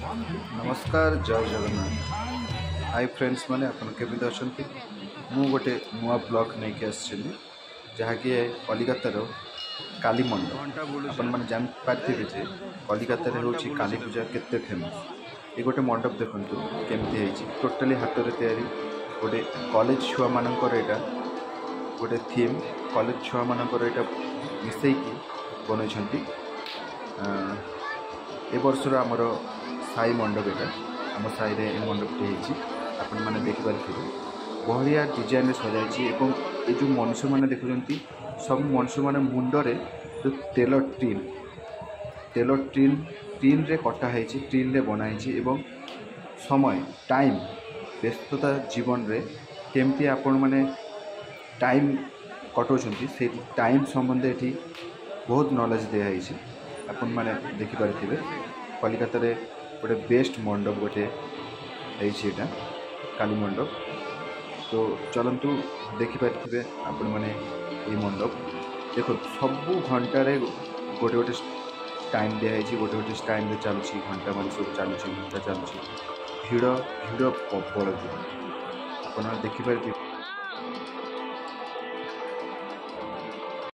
नमस्कार जय Jagannath. Hi friends माने आपन केमिति अछंती। मु गोटे नुआ ब्लॉग नहीं के आछिली जहाँकि कलिकतार काली मंडप अपन मैंने जान पार्थिवे जे कलिकतार होची काली पूजा केते फेमस। ये गोटे मंडप देखंतु केमिति हेची टोटली हाथ रे तयारी गोटे कॉलेज छुआ मानकर एटा गोटे थीम कॉलेज छुआ मानकर एटा मिसई की बनैछंती। ए वर्षर आमर साई मंडप एटा आम साई रे मंडपटी होती आपण मैंने देखिपारे बढ़िया डिजाइन सजाई और ये जो मनुष्य मैंने देखुं सब मनुष्य मैंने मुंडरे जो तेल टीन रे कटाई टीन रे बनाई एवं समय टाइम व्यस्तता जीवन रे केमती आपण मैंने टाइम कटाउछंती से टाइम संबंध ये बहुत नॉलेज दिखाई आपण मैंने देखिपारे कलिकता रे गोटे बेस्ट मंडप गोटे है काली मंडप। तो चलतु देखिपारे आपण मैंने ये मंडप देखो सबू घंटे गोटे गोटे टाइम दिखाई गोटे गोटे टाइम चलुची घंटा मान सब चलुची घंटा चलुची भिड़ भिड़ प्रबल आप देखिपारे।